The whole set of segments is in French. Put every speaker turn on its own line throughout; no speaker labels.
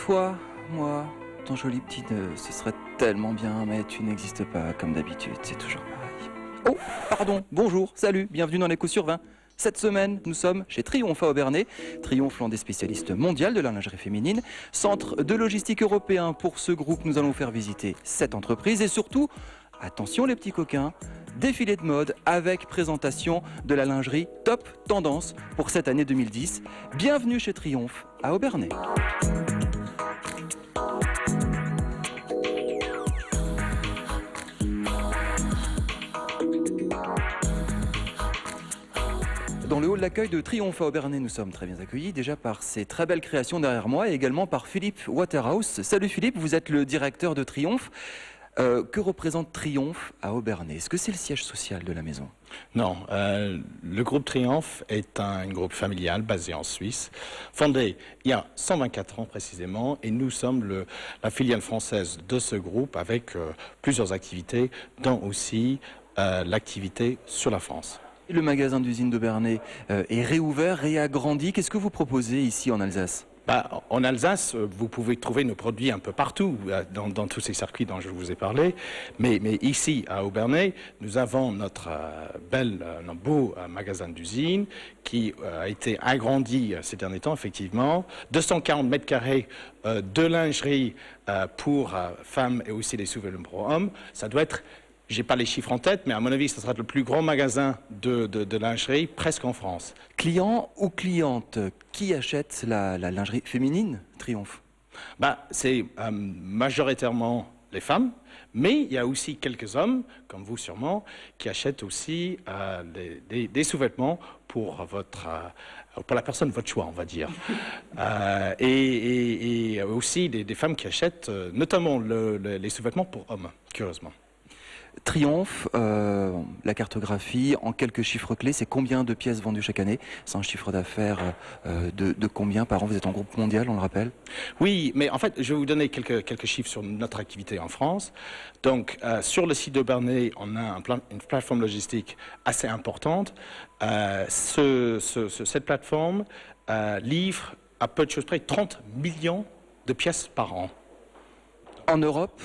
Toi, moi, ton joli petit nœud, ce serait tellement bien, mais tu n'existes pas comme d'habitude, c'est toujours pareil. Oh, pardon, bonjour, salut, bienvenue dans l'Écho sur 20. Cette semaine, nous sommes chez Triomphe à Obernai. Triomphe, l'un des spécialistes mondiaux de la lingerie féminine. Centre de logistique européen. Pour ce groupe, nous allons faire visiter cette entreprise et surtout, attention les petits coquins, défilé de mode avec présentation de la lingerie top tendance pour cette année 2010. Bienvenue chez Triomphe à Obernai. Dans le hall d'accueil de Triomphe à Obernai, nous sommes très bien accueillis, déjà par ces très belles créations derrière moi et également par Philippe Waterhouse. Salut Philippe, vous êtes le directeur de Triomphe. Que représente Triomphe à Obernai? Est-ce que c'est le siège social de la maison?
Non, le groupe Triomphe est un groupe familial basé en Suisse, fondé il y a 124 ans précisément, et nous sommes la filiale française de ce groupe avec plusieurs activités, dont aussi l'activité sur la France.
Le magasin d'usine d'Obernai est réouvert, réagrandi. Qu'est-ce que vous proposez ici en Alsace?
En Alsace, vous pouvez trouver nos produits un peu partout, dans tous ces circuits dont je vous ai parlé. Mais ici, à Obernai, nous avons notre beau magasin d'usine qui a été agrandi ces derniers temps, effectivement. 240 mètres carrés de lingerie pour femmes et aussi des sous-vêtements pour hommes. Ça doit être... J'ai pas les chiffres en tête, mais à mon avis, ce sera le plus grand magasin de lingerie presque en France.
Client ou cliente, qui achète la lingerie féminine Triomphe?
C'est majoritairement les femmes, mais il y a aussi quelques hommes, comme vous sûrement, qui achètent aussi des sous-vêtements pour la personne de votre choix, on va dire. Et aussi des femmes qui achètent notamment les sous-vêtements pour hommes, curieusement.
Triomphe, la cartographie, en quelques chiffres clés, c'est combien de pièces vendues chaque année? C'est un chiffre d'affaires de combien par an? Vous êtes en groupe mondial, on le rappelle?
Oui, mais en fait, je vais vous donner quelques chiffres sur notre activité en France. Donc, sur le site d'Obernai, on a une plateforme logistique assez importante. Cette plateforme livre à peu de choses près 30 millions de pièces par an.
En Europe?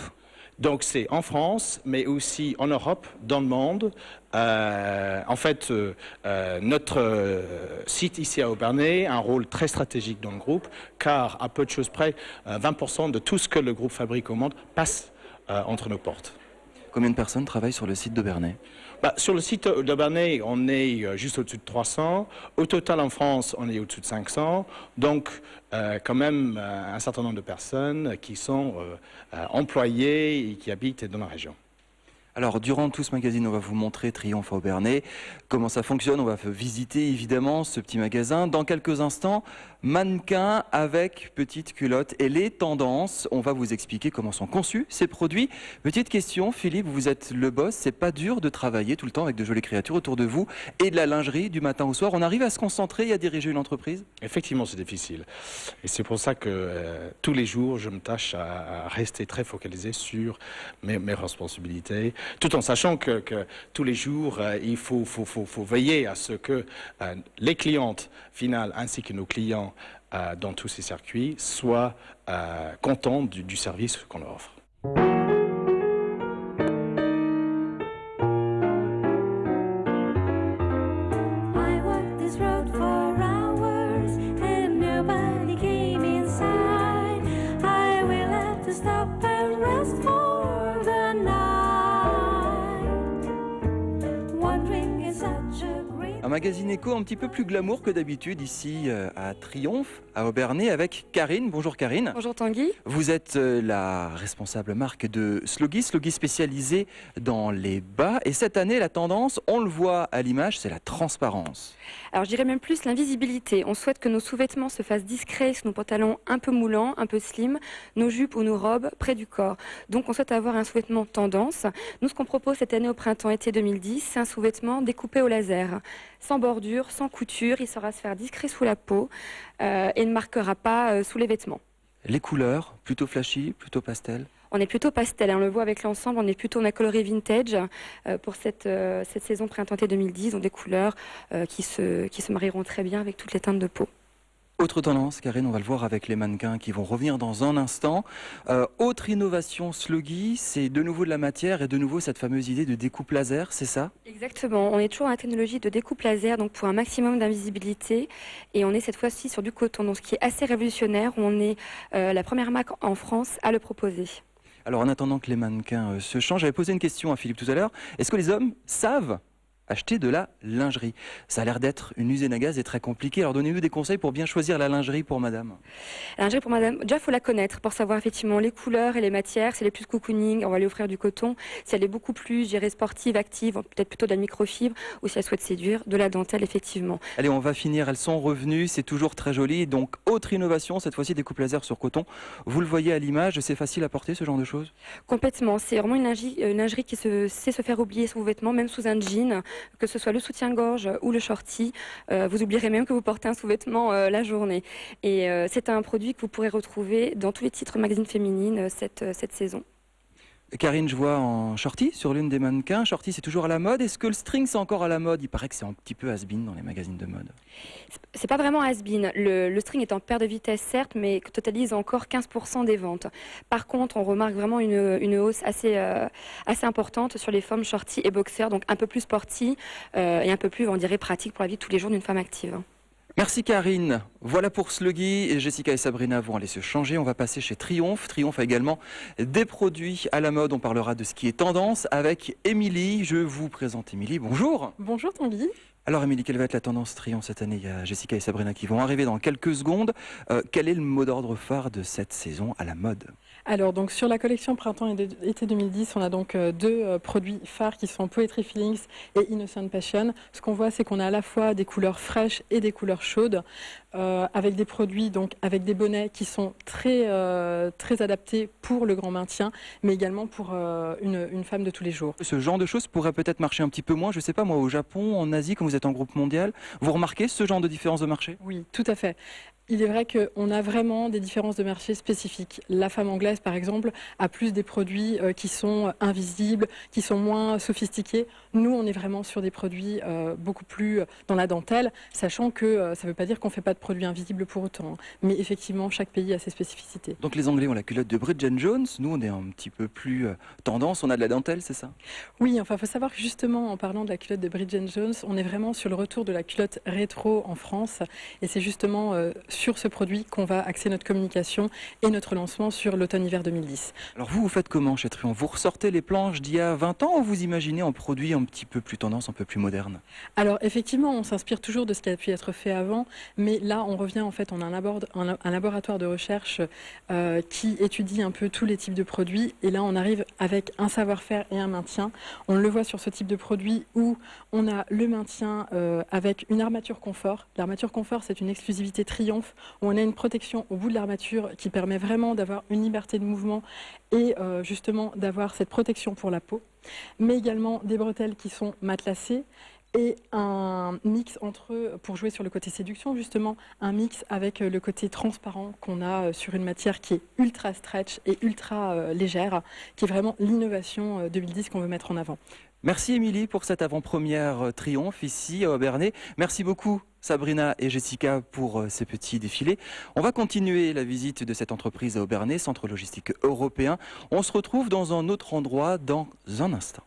Donc c'est en France, mais aussi en Europe, dans le monde. En fait, notre site ici à Obernai a un rôle très stratégique dans le groupe, car à peu de choses près, 20% de tout ce que le groupe fabrique au monde passe entre nos portes.
Combien de personnes travaillent sur le site d'Obernai?
Sur le site d'Obernai, on est juste au-dessus de 300. Au total, en France, on est au-dessus de 500. Donc, quand même, un certain nombre de personnes qui sont employées et qui habitent dans la région.
Alors, durant tout ce magazine, on va vous montrer Triomphe à Obernai, comment ça fonctionne. On va visiter évidemment ce petit magasin. Dans quelques instants, mannequin avec petite culotte et les tendances. On va vous expliquer comment sont conçus ces produits. Petite question, Philippe, vous êtes le boss. C'est pas dur de travailler tout le temps avec de jolies créatures autour de vous et de la lingerie du matin au soir. On arrive à se concentrer et à diriger une entreprise?
Effectivement, c'est difficile. Et c'est pour ça que tous les jours, je me tâche à rester très focalisé sur mes responsabilités. Tout en sachant que tous les jours, il faut veiller à ce que les clientes finales ainsi que nos clients dans tous ces circuits soient contents du service qu'on leur offre.
Un magazine éco un petit peu plus glamour que d'habitude ici à Triomphe, à Obernai, avec Karine. Bonjour Karine.
Bonjour Tanguy.
Vous êtes la responsable marque de Sloggy spécialisé dans les bas. Et cette année, la tendance, on le voit à l'image, c'est la transparence.
Alors je dirais même plus l'invisibilité. On souhaite que nos sous-vêtements se fassent discrets, nos pantalons un peu moulants, un peu slim, nos jupes ou nos robes près du corps. Donc on souhaite avoir un sous-vêtement tendance. Nous, ce qu'on propose cette année au printemps-été 2010, c'est un sous-vêtement découpé au laser. Sans bordure, sans couture, il saura se faire discret sous la peau et ne marquera pas sous les vêtements.
Les couleurs, plutôt flashy, plutôt pastel?
On est plutôt pastel, on le voit avec l'ensemble, on est plutôt en coloris vintage pour cette saison printemps-été 2010, donc des couleurs qui se marieront très bien avec toutes les teintes de peau.
Autre tendance, Karine, on va le voir avec les mannequins qui vont revenir dans un instant. Autre innovation Sloggy, c'est de nouveau de la matière et de nouveau cette fameuse idée de découpe laser, c'est ça?
Exactement, on est toujours dans la technologie de découpe laser, donc pour un maximum d'invisibilité, et on est cette fois-ci sur du coton, donc ce qui est assez révolutionnaire, où on est la première marque en France à le proposer.
Alors en attendant que les mannequins se changent, j'avais posé une question à Philippe tout à l'heure. Est-ce que les hommes savent acheter de la lingerie? Ça a l'air d'être une usine à gaz et très compliqué. Alors donnez-nous des conseils pour bien choisir la lingerie pour madame.
La lingerie pour madame, déjà il faut la connaître pour savoir effectivement les couleurs et les matières. Si elle est plus cocooning, on va lui offrir du coton. Si elle est beaucoup plus, je dirais, sportive, active, peut-être plutôt de la microfibre. Ou si elle souhaite séduire, de la dentelle effectivement.
Allez, on va finir. Elles sont revenues, c'est toujours très joli. Donc autre innovation, cette fois-ci découpe laser sur coton. Vous le voyez à l'image, c'est facile à porter ce genre de choses?
Complètement, c'est vraiment une lingerie qui sait se faire oublier sous vêtements, même sous un jean, que ce soit le soutien-gorge ou le shorty. Vous oublierez même que vous portez un sous-vêtement la journée. Et c'est un produit que vous pourrez retrouver dans tous les titres magazines féminines cette saison.
Karine, je vois en shorty sur l'une des mannequins. Shorty, c'est toujours à la mode. Est-ce que le string, c'est encore à la mode? Il paraît que c'est un petit peu has-been dans les magazines de mode.
C'est pas vraiment has-been. Le string est en perte de vitesse, certes, mais totalise encore 15% des ventes. Par contre, on remarque vraiment une hausse assez importante sur les formes shorty et boxers, donc un peu plus sporty et un peu plus, on dirait, pratique pour la vie de tous les jours d'une femme active.
Merci Karine. Voilà pour Sloggy. Et Jessica et Sabrina vont aller se changer. On va passer chez Triomphe. Triomphe a également des produits à la mode. On parlera de ce qui est tendance avec Émilie. Je vous présente Émilie. Bonjour.
Bonjour Tanguy.
Alors Émilie, quelle va être la tendance Triomphe cette année? Il y a Jessica et Sabrina qui vont arriver dans quelques secondes. Quel est le mot d'ordre phare de cette saison à la mode?
Alors donc sur la collection printemps et été 2010, on a donc deux produits phares qui sont Poetry Feelings et Innocent Passion. Ce qu'on voit, c'est qu'on a à la fois des couleurs fraîches et des couleurs chaudes, avec des produits donc avec des bonnets qui sont très adaptés pour le grand maintien, mais également pour une femme de tous les jours.
Ce genre de choses pourrait peut-être marcher un petit peu moins, je sais pas moi, au Japon, en Asie, quand vous êtes en groupe mondial. Vous remarquez ce genre de différence de marché?
Oui, tout à fait. Il est vrai qu'on a vraiment des différences de marché spécifiques. La femme anglaise, par exemple, a plus des produits qui sont invisibles, qui sont moins sophistiqués. Nous, on est vraiment sur des produits beaucoup plus dans la dentelle, sachant que ça ne veut pas dire qu'on ne fait pas de produits invisibles pour autant. Mais effectivement, chaque pays a ses spécificités.
Donc les Anglais ont la culotte de Bridget Jones, nous on est un petit peu plus tendance, on a de la dentelle, c'est ça?
Oui, enfin, il faut savoir que justement, en parlant de la culotte de Bridget Jones, on est vraiment sur le retour de la culotte rétro en France. Et c'est justement sur ce produit qu'on va axer notre communication et notre lancement sur l'automne-hiver 2010.
Alors vous faites comment chez Triomphe? Vous ressortez les planches d'il y a 20 ans ou vous imaginez un produit un petit peu plus tendance, un peu plus moderne?
Alors effectivement, on s'inspire toujours de ce qui a pu être fait avant, mais là on revient en fait, on a un laboratoire de recherche qui étudie un peu tous les types de produits, et là on arrive avec un savoir-faire et un maintien. On le voit sur ce type de produit où on a le maintien avec une armature confort. L'armature confort, c'est une exclusivité Triomphe, où on a une protection au bout de l'armature qui permet vraiment d'avoir une liberté de mouvement et justement d'avoir cette protection pour la peau, mais également des bretelles qui sont matelassées et un mix entre eux pour jouer sur le côté séduction, justement un mix avec le côté transparent qu'on a sur une matière qui est ultra stretch et ultra légère, qui est vraiment l'innovation 2010 qu'on veut mettre en avant.
Merci Émilie pour cette avant-première Triomphe ici à Obernai. Merci beaucoup Sabrina et Jessica pour ces petits défilés. On va continuer la visite de cette entreprise à Obernai, centre logistique européen. On se retrouve dans un autre endroit dans un instant.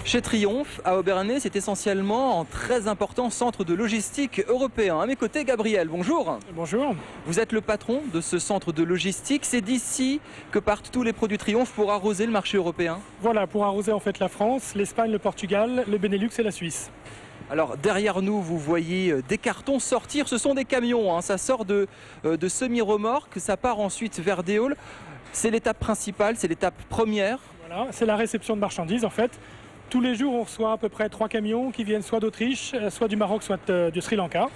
Chez Triomphe, à Obernai, c'est essentiellement un très important centre de logistique européen. À mes côtés, Gabriel, bonjour.
Bonjour.
Vous êtes le patron de ce centre de logistique. C'est d'ici que partent tous les produits Triomphe pour arroser le marché européen?
Voilà, pour arroser en fait la France, l'Espagne, le Portugal, le Benelux et la Suisse.
Alors derrière nous, vous voyez des cartons sortir. Ce sont des camions, hein. Ça sort de semi-remorques, ça part ensuite vers des halls. C'est l'étape principale, c'est l'étape première.
Voilà, c'est la réception de marchandises en fait. Tous les jours, on reçoit à peu près 3 camions qui viennent soit d'Autriche, soit du Maroc, soit du Sri Lanka.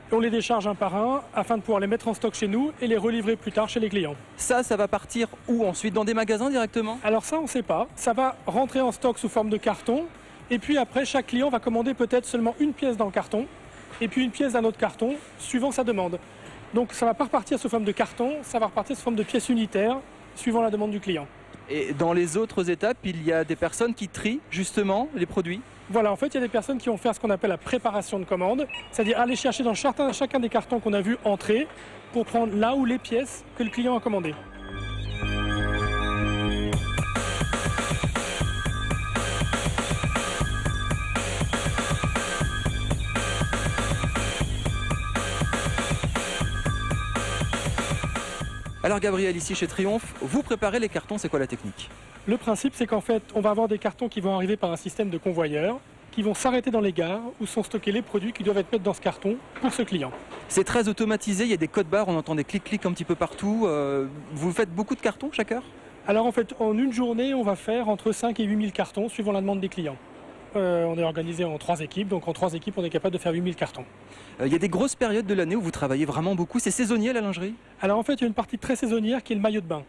Et on les décharge un par un afin de pouvoir les mettre en stock chez nous et les relivrer plus tard chez les clients.
Ça va partir où ensuite? Dans des magasins directement?
Alors ça, on ne sait pas. Ça va rentrer en stock sous forme de carton. Et puis après, chaque client va commander peut-être seulement une pièce dans le carton et puis une pièce d'un autre carton, suivant sa demande. Donc ça ne va pas repartir sous forme de carton, ça va repartir sous forme de pièces unitaires, suivant la demande du client.
Et dans les autres étapes, il y a des personnes qui trient justement les produits.
Voilà, en fait, il y a des personnes qui vont faire ce qu'on appelle la préparation de commande, c'est-à-dire aller chercher dans chacun des cartons qu'on a vu entrer pour prendre là où les pièces que le client a commandées.
Alors Gabriel, ici chez Triomphe, vous préparez les cartons, c'est quoi la technique?
Le principe, c'est qu'en fait, on va avoir des cartons qui vont arriver par un système de convoyeur, qui vont s'arrêter dans les gares où sont stockés les produits qui doivent être mis dans ce carton pour ce client.
C'est très automatisé, il y a des codes barres, on entend des clics-clics un petit peu partout. Vous faites beaucoup de cartons chaque heure?
Alors en fait, en une journée, on va faire entre 5 et 8 000 cartons suivant la demande des clients. On est organisé en 3 équipes, donc en 3 équipes, on est capable de faire 8 000 cartons.
Il y a des grosses périodes de l'année où vous travaillez vraiment beaucoup, c'est saisonnier la lingerie?
Alors en fait, il y a une partie très saisonnière qui est le maillot de bain.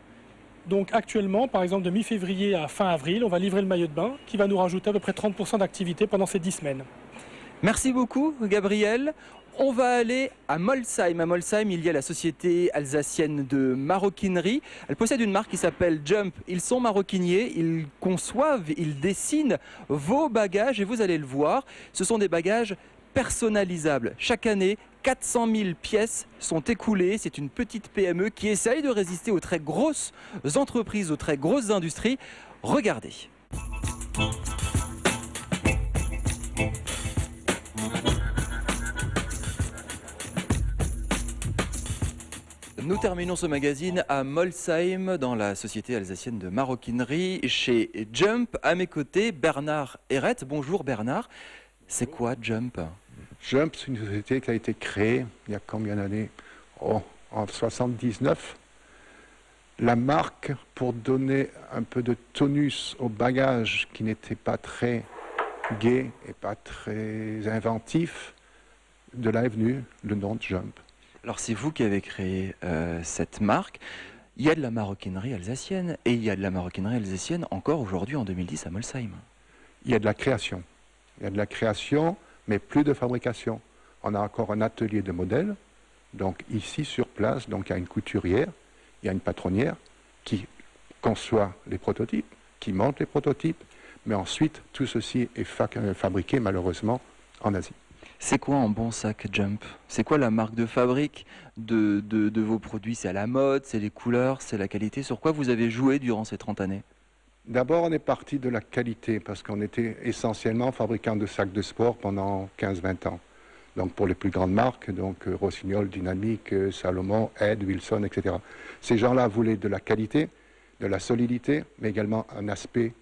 Donc actuellement, par exemple de mi-février à fin avril, on va livrer le maillot de bain qui va nous rajouter à peu près 30% d'activité pendant ces 10 semaines.
Merci beaucoup Gabriel. On va aller à Molsheim. À Molsheim, il y a la société alsacienne de maroquinerie. Elle possède une marque qui s'appelle Jump. Ils sont maroquiniers, ils conçoivent, ils dessinent vos bagages et vous allez le voir. Ce sont des bagages personnalisables. Chaque année, 400 000 pièces sont écoulées. C'est une petite PME qui essaye de résister aux très grosses entreprises, aux très grosses industries. Regardez. Nous terminons ce magazine à Molsheim, dans la société alsacienne de maroquinerie, chez Jump. À mes côtés, Bernard Herret. Bonjour Bernard. C'est quoi Jump?
Jump, c'est une société qui a été créée il y a combien d'années? En 79. La marque, pour donner un peu de tonus au bagage qui n'était pas très gai et pas très inventif, de là est venu le nom de Jump.
Alors c'est vous qui avez créé cette marque. Il y a de la maroquinerie alsacienne et il y a de la maroquinerie alsacienne encore aujourd'hui en 2010 à Molsheim.
Il y a de la création. Il y a de la création, mais plus de fabrication. On a encore un atelier de modèles. Donc ici sur place, donc il y a une couturière, il y a une patronnière qui conçoit les prototypes, qui monte les prototypes, mais ensuite tout ceci est fabriqué malheureusement en Asie.
C'est quoi un bon sac Jump? C'est quoi la marque de fabrique de vos produits? C'est à la mode, c'est les couleurs, c'est la qualité? Sur quoi vous avez joué durant ces 30 années?
D'abord, on est parti de la qualité parce qu'on était essentiellement fabricant de sacs de sport pendant 15-20 ans. Donc pour les plus grandes marques, donc Rossignol, Dynamique, Salomon, Ed, Wilson, etc. Ces gens-là voulaient de la qualité, de la solidité, mais également un aspect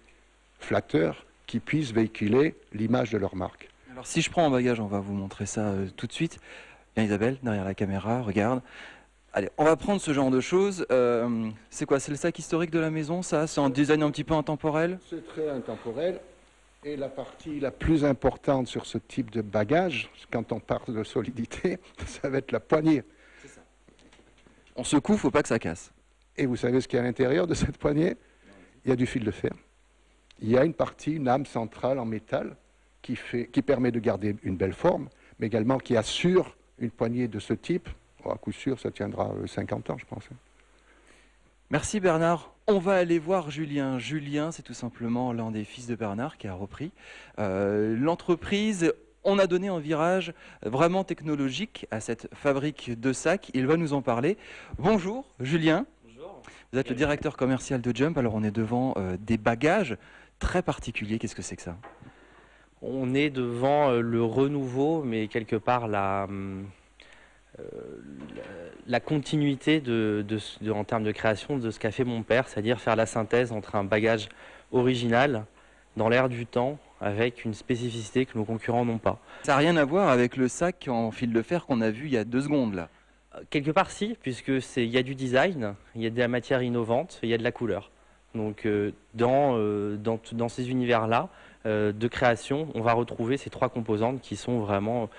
flatteur qui puisse véhiculer l'image de leur marque.
Alors si je prends un bagage, on va vous montrer ça tout de suite. Bien Isabelle, derrière la caméra, regarde. Allez, on va prendre ce genre de choses. C'est quoi? C'est le sac historique de la maison, ça? C'est un design un petit peu intemporel?
C'est très intemporel. Et la partie la plus importante sur ce type de bagage, quand on parle de solidité, ça va être la poignée.
On secoue, faut pas que ça casse.
Et vous savez ce qu'il y a à l'intérieur de cette poignée? Il y a du fil de fer. Il y a une partie, une âme centrale en métal qui permet de garder une belle forme, mais également qui assure une poignée de ce type. À coup sûr, ça tiendra 50 ans, je pense.
Merci Bernard. On va aller voir Julien. Julien, c'est tout simplement l'un des fils de Bernard qui a repris l'entreprise. On a donné un virage vraiment technologique à cette fabrique de sacs. Il va nous en parler. Bonjour Julien. Bonjour. Vous êtes le directeur commercial de Jump. Alors on est devant des bagages très particuliers. Qu'est-ce que c'est que ça?
On est devant le renouveau, mais quelque part la continuité en termes de création de ce qu'a fait mon père, c'est-à-dire faire la synthèse entre un bagage original dans l'air du temps avec une spécificité que nos concurrents n'ont pas.
Ça n'a rien à voir avec le sac en fil de fer qu'on a vu il y a 2 secondes là.
Quelque part si, puisque il y a du design, il y a de la matière innovante, il y a de la couleur. Donc dans ces univers-là de création, on va retrouver ces 3 composantes qui sont vraiment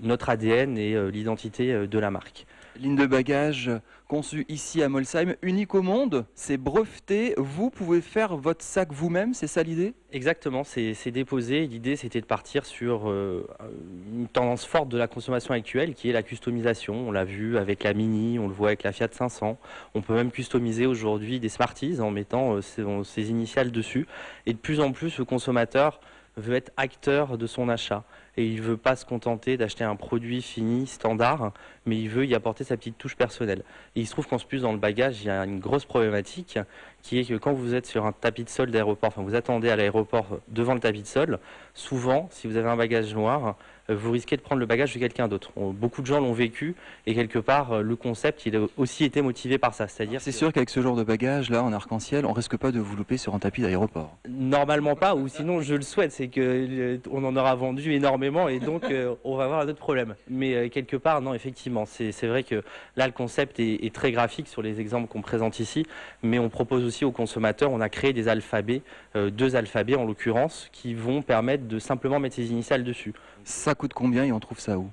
notre ADN et l'identité de la marque.
Ligne de bagages conçue ici à Molsheim, unique au monde, c'est breveté. Vous pouvez faire votre sac vous-même, c'est ça l'idée?
Exactement, c'est déposé. L'idée, c'était de partir sur une tendance forte de la consommation actuelle, qui est la customisation. On l'a vu avec la Mini, on le voit avec la Fiat 500. On peut même customiser aujourd'hui des Smarties en mettant ses initiales dessus. Et de plus en plus, le consommateur veut être acteur de son achat. Et il ne veut pas se contenter d'acheter un produit fini, standard, mais il veut y apporter sa petite touche personnelle. Et il se trouve qu'en plus, dans le bagage, il y a une grosse problématique, qui est que quand vous êtes sur un tapis de sol d'aéroport, enfin vous attendez à l'aéroport devant le tapis de sol, souvent, si vous avez un bagage noir, vous risquez de prendre le bagage de quelqu'un d'autre. Beaucoup de gens l'ont vécu, et quelque part, le concept, il a aussi été motivé par ça.
C'est sûr qu'avec ce genre de bagage, là, en arc-en-ciel, on risque pas de vous louper sur un tapis d'aéroport.
Normalement pas, ou sinon je le souhaite, c'est qu'on en aura vendu énormément et donc on va avoir un autre problème. Mais quelque part, non, effectivement, c'est vrai que là le concept est très graphique sur les exemples qu'on présente ici, mais on propose aussi aux consommateurs, on a créé des alphabets, 2 alphabets en l'occurrence, qui vont permettre de simplement mettre ses initiales dessus.
Ça coûte combien et on trouve ça où?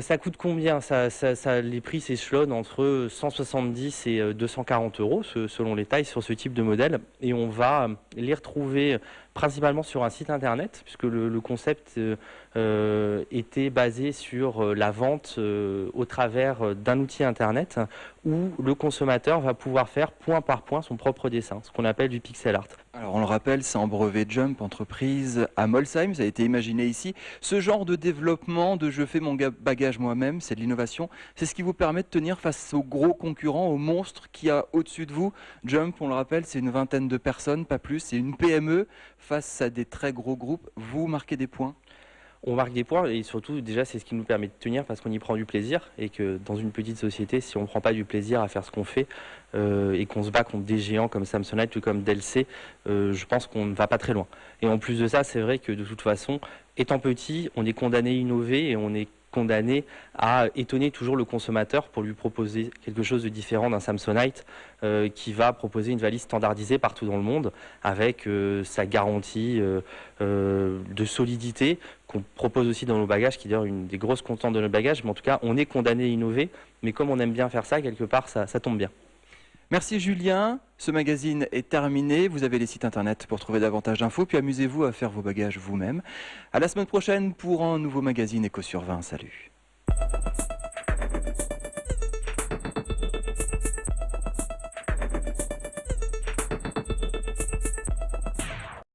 Ça coûte combien? Les prix s'échelonnent entre 170 et 240 euros selon les tailles sur ce type de modèle. Et on va les retrouver principalement sur un site internet, puisque le concept était basé sur la vente au travers d'un outil internet où le consommateur va pouvoir faire point par point son propre dessin, ce qu'on appelle du pixel art.
Alors on le rappelle, c'est en brevet Jump, entreprise à Molsheim, ça a été imaginé ici. Ce genre de développement de je fais mon bagage moi-même, c'est de l'innovation. C'est ce qui vous permet de tenir face aux gros concurrents, aux monstres qu'il y a au-dessus de vous. Jump, on le rappelle, c'est une vingtaine de personnes, pas plus, c'est une PME face à des très gros groupes. Vous marquez des points?
On marque des points et surtout déjà c'est ce qui nous permet de tenir parce qu'on y prend du plaisir et que dans une petite société, si on ne prend pas du plaisir à faire ce qu'on fait et qu'on se bat contre des géants comme Samsonite ou comme Delsey, je pense qu'on ne va pas très loin. Et en plus de ça, c'est vrai que de toute façon, étant petit, on est condamné à innover et on est condamné à étonner toujours le consommateur pour lui proposer quelque chose de différent d'un Samsonite qui va proposer une valise standardisée partout dans le monde avec sa garantie de solidité qu'on propose aussi dans nos bagages, qui est d'ailleurs une des grosses constantes de nos bagages, mais en tout cas on est condamné à innover, mais comme on aime bien faire ça, quelque part ça tombe bien.
Merci Julien, ce magazine est terminé, vous avez les sites internet pour trouver davantage d'infos, puis amusez-vous à faire vos bagages vous-même. À la semaine prochaine pour un nouveau magazine Éco sur 20, salut.